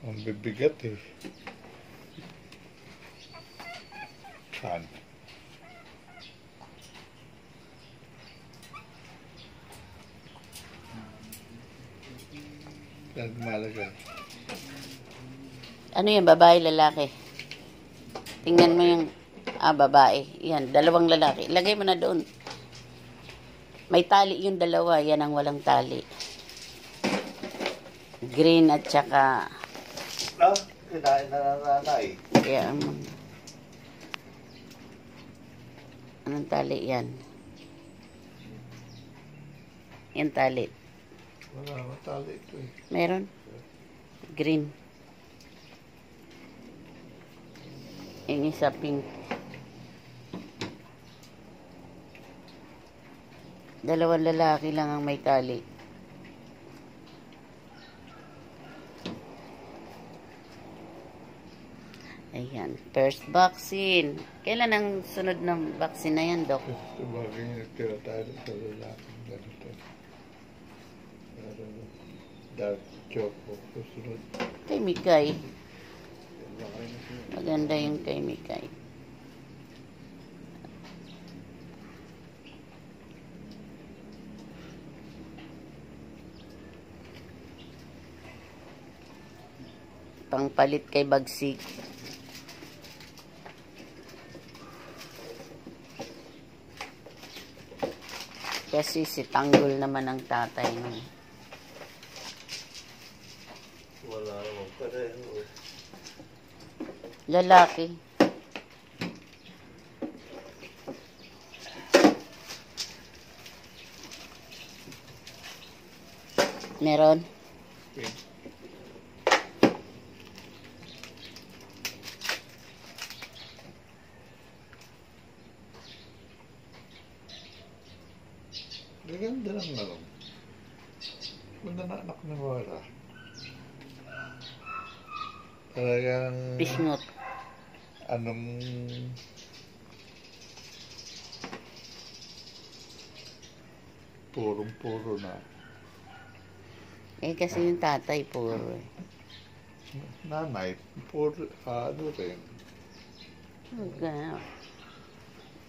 Ang bibigat eh. Saan? Saan malagay? Ano yan, babae, lalaki? Tingnan mo yung, babae. Yan, dalawang lalaki. Ilagay mo na doon. May tali yung dalawa, yan ang walang tali. Green at saka... Kinain na nanay. Kaya, anong tali yan? Yan tali. Wala naman tali ito eh. Meron? Green. Yung isa pink. Dalawang lalaki lang ang may tali. Ayan. First vaccine. Kailan ang sunod ng vaccine na yan, Dok? Ito bagay yung nagtira tayo sa lalaking ganito. Pero dark choco. Susunod. Kay Mikay. Maganda yung kay Mikay. Pangpalit kay Bagsik. Kasi si Tanggol naman ang tatay nun. Wala naman pareho eh. Lalaki. Meron? Okay. Maganda lang alam. Kung nananak na wala. Talagang... Bisngot. Anong... Purong-puro na. Eh kasi yung tatay puro eh. Nanay, puro, ano rin. Huwag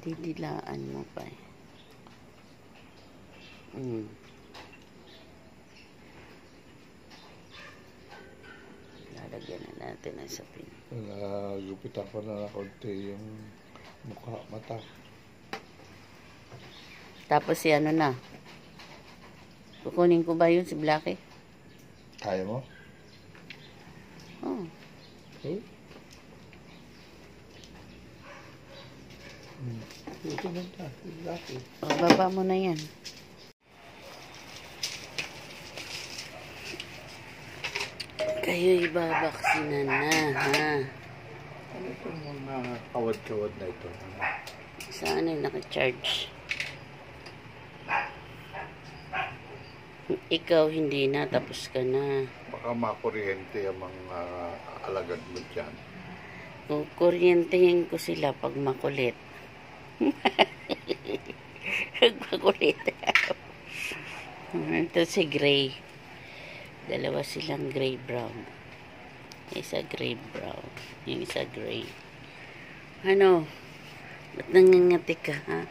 didilaan mo pa eh. Lalagyan na natin ang sapin. Nagupitan ko na konti yung mukha, mata. Tapos si ano na. Kukunin ko ba yun si Blackie? Kaya mo? Oh. Oh? Ito na ta, laki. Baba mo na yan. Kayo ibabaksinan na, ha? Ano itong mga kawad-kawad na ito? Saan yung naka-charge? Ikaw hindi na, tapos ka na. Baka makuryente ang mga alagad mo dyan. Kukuryentehin ko sila pag makulit. Pag makulit. Ito si Gray. Dalawa silang gray-brown. Isa gray-brown. Yung isa gray. Ano? Ba't nangangati ka, ha?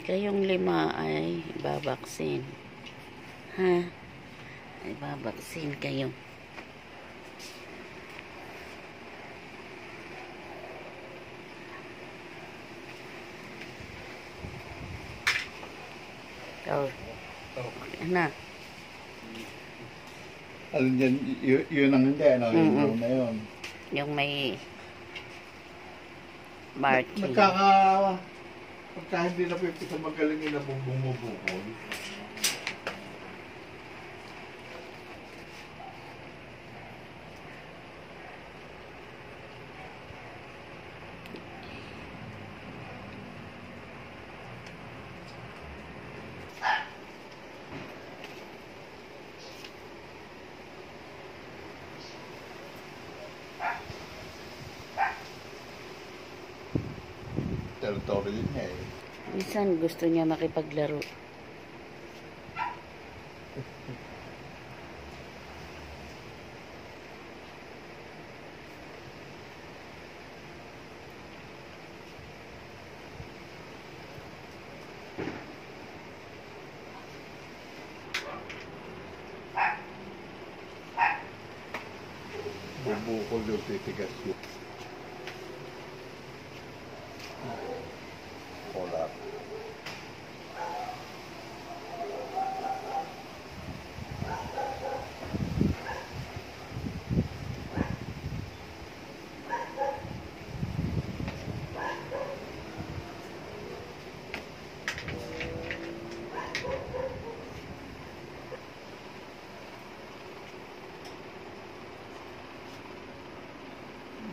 Kayong 5 ay babaksin. Ha? Ay babaksin kayo. Oh. Ano? Alin dyan, yun ang hindi, ano? Yung na yun. Yung may marking. Pagka hindi na pipita magaling na bumubukol. istorya niya eh. Minsan gusto niya makipaglaro. Bubukol yung titigas yun. Wala.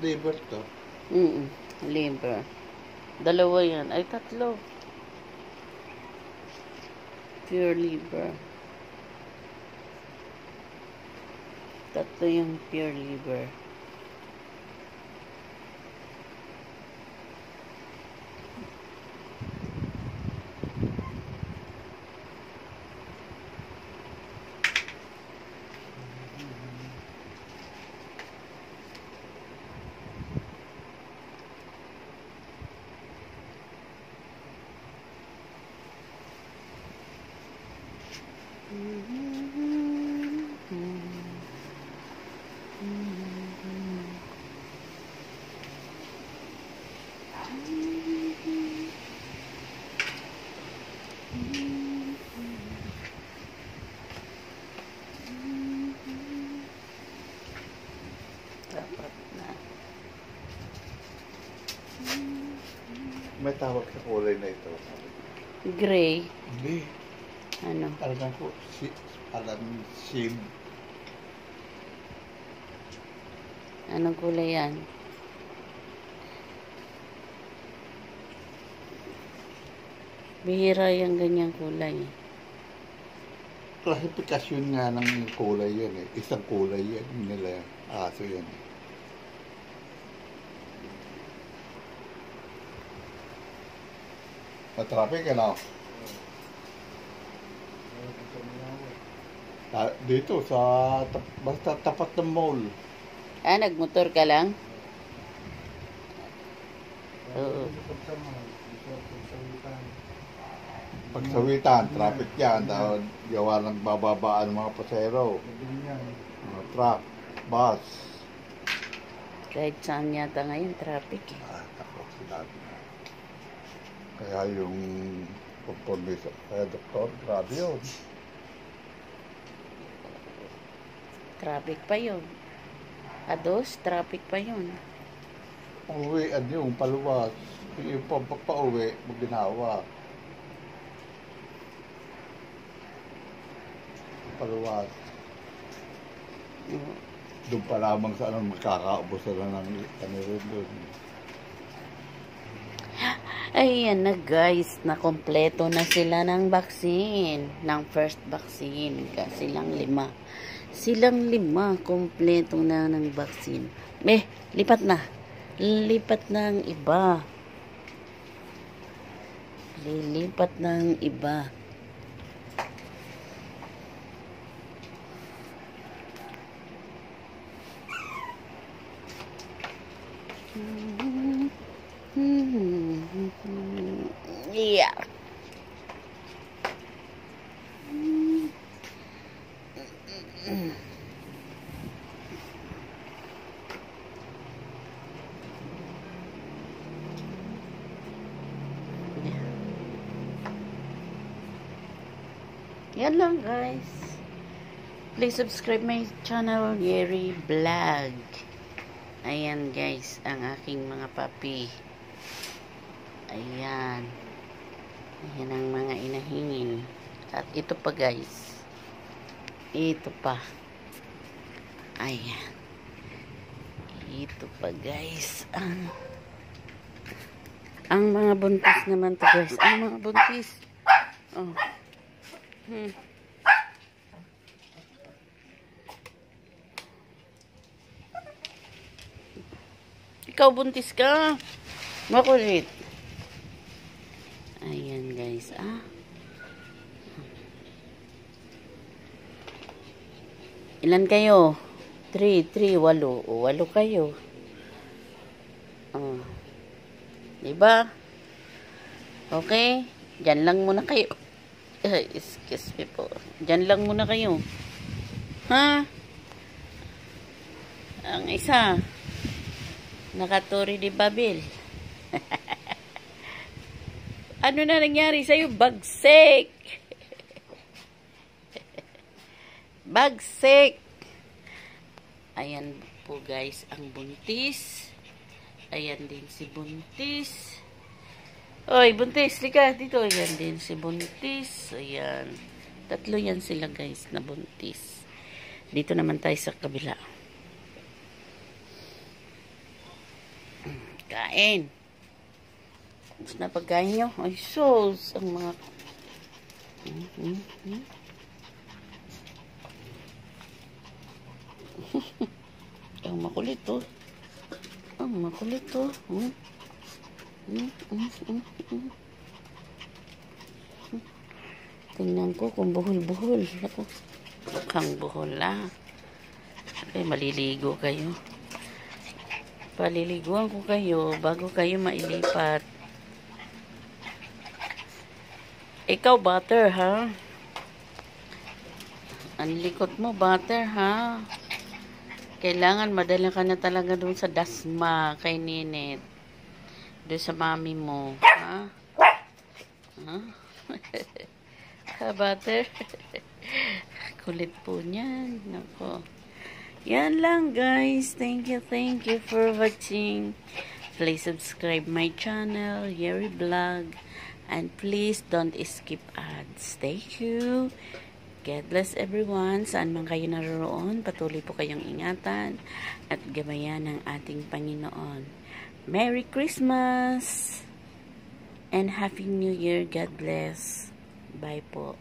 Liver to. Liver. Dalawa yan. Ay, tatlo. Pure liver. Tatlo yung pure liver. Dapat na. May tawag sa kulay na ito. Gray. Hindi. Ano? Alam ko, alam sim. Anong kulay yan? Bihira yung ganyang kulay. Klasifikasyon nga ng kulay yun eh. Isang kulay yan nila. Aso yun. Matraffic ano? Dito sa basta tapat ng mall. Nagmotor ka lang? Oo. Pagsawitan, traffic yan. Dahil gawa ng bababaan ng mga pasero. Mga truck, bus. Kahit saan yata ngayon, traffic eh. Takot sila. Kaya yung kompromiso. Kaya doktor, grabe yun. Traffic pa yun. Ados, traffic pa yun. Uwian yung paluwas. Yung pauwi, maginawa. Paluwas. Doon pa lamang sa anong makakaubos na ng ano rin doon. Ayan na guys, nakompleto na sila ng vaccine. Ng first vaccine. Silang 5. Silang 5, kompleto na ng vaccine. Lipat na. Lipat na ang iba. Lilipat na ang iba. Yeah. Yan lang guys. Please subscribe my channel, Yeri Vlog. Ayan guys, ang aking mga papi. Ayan. Ayan ang mga inahingin. At ito pa guys. Ito pa. Ayan. Ito pa guys. Ang mga buntis naman to guys. Ang mga buntis. Oh. Ikaw buntis ka. Makulit. Ilan kayo? 3, 8. O, 8 kayo. Oh. Diba? Okay? Diyan lang muna kayo. Excuse me po. Diyan lang muna kayo. Ha? Ang isa, nakaturi di Babil. Ano na nangyari sa'yo? Bagsik! Bagsik! Ayan po guys, ang buntis. Ayan din si buntis. Oy, buntis, lika dito. Ayan din si buntis. Ayan. 3 yan sila guys na buntis. Dito naman tayo sa kabila. Kain. Gusto na pagkain nyo? Ay, sos. Ang mga... Ang makulit to. Ang makulit to. Tingnan ko kung buhol-buhol. Ako, mukhang buhol lang. Okay, maliligo kayo. Paliliguan ko kayo bago kayo mailipat. Ikaw, butter, ha? Ang likot mo, butter, ha? Kailangan madala ka na talaga doon sa Dasma kay Ninit. Doon sa mami mo. Ha? Ha? Ha, butter? Kulit po niyan. Nako. Yan lang, guys. Thank you for watching. Please subscribe my channel, Yeri Vlog. And please don't skip ads. Thank you. God bless everyone. Saan man kayo naroon, patuloy po kayong ingatan at gabayan ng ating Panginoon. Merry Christmas and Happy New Year. God bless. Bye po.